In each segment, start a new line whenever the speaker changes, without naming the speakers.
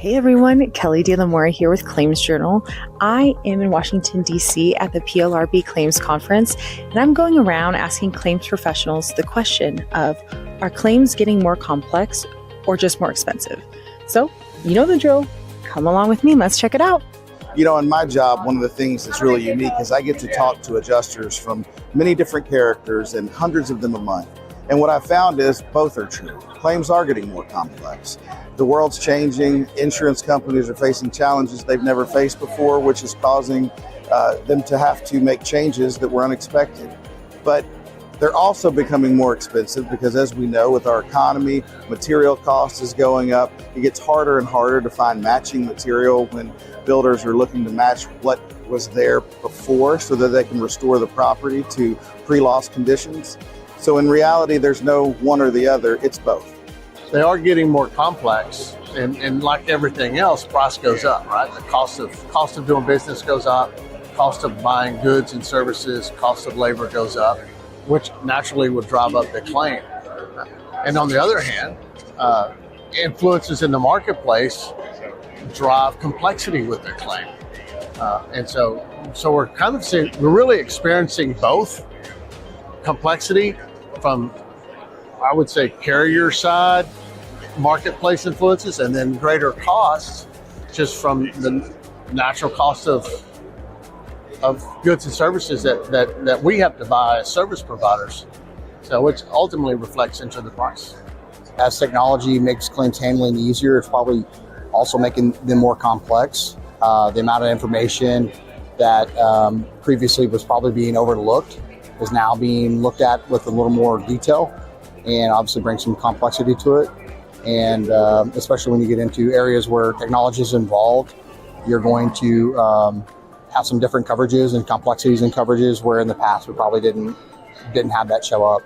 Hey everyone, Kelly de la Mora here with Claims Journal. I am in Washington, D.C. at the PLRB Claims Conference, and I'm going around asking claims professionals the question of, are claims getting more complex or just more expensive? So, you know the drill. Come along with me and let's check it out.
You know, in my job, one of the things that's really unique is I get to talk to adjusters from many different characters and hundreds of them a month. And what I found is both are true. Claims are getting more complex. The world's changing. Insurance companies are facing challenges they've never faced before, which is causing them to have to make changes that were unexpected. But they're also becoming more expensive because, as we know, with our economy, material cost is going up. It gets harder and harder to find matching material when builders are looking to match what was there before so that they can restore the property to pre-loss conditions. So in reality, there's no one or the other, it's both.
They are getting more complex, and like everything else, price goes up, right? The cost of doing business goes up, cost of buying goods and services, cost of labor goes up, which naturally would drive up the claim. And on the other hand, influences in the marketplace drive complexity with their claim. And so we're kind of seeing, we're really experiencing both complexity from, I would say, carrier side, marketplace influences, and then greater costs just from the natural cost of goods and services that we have to buy as service providers. So which ultimately reflects into the price.
As technology makes claims handling easier, it's probably also making them more complex. The amount of information that previously was probably being overlooked is now being looked at with a little more detail, and obviously brings some complexity to it. And especially when you get into areas where technology is involved, you're going to have some different coverages and complexities in coverages where in the past we probably didn't have that show up.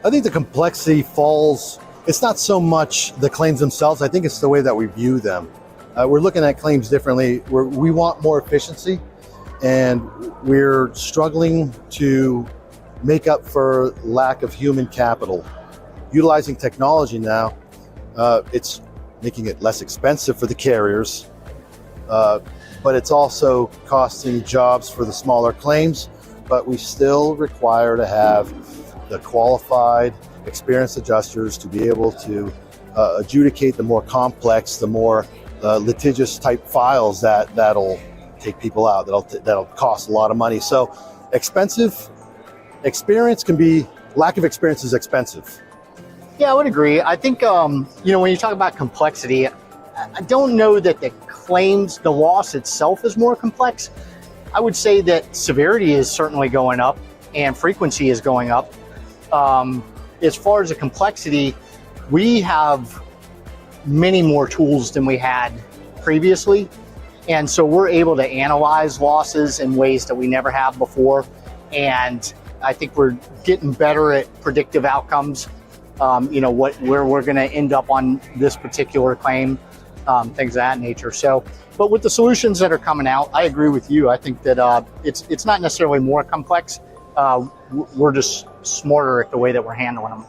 I think the complexity falls, it's not so much the claims themselves, I think it's the way that we view them. We're looking at claims differently. We want more efficiency, and we're struggling to make up for lack of human capital. Utilizing technology now, it's making it less expensive for the carriers, but it's also costing jobs for the smaller claims. But we still require to have the qualified, experienced adjusters to be able to adjudicate the more complex, the more litigious type files that'll take people out, that'll cost a lot of money. So expensive experience can be, lack of experience is expensive.
Yeah, I would agree. I think, when you talk about complexity, I don't know that the claims, the loss itself is more complex. I would say that severity is certainly going up and frequency is going up. As far as the complexity, we have many more tools than we had previously. And so we're able to analyze losses in ways that we never have before. And I think we're getting better at predictive outcomes. Where we're going to end up on this particular claim, things of that nature. So, but with the solutions that are coming out, I agree with you. I think that it's not necessarily more complex. We're just smarter at the way that we're handling them.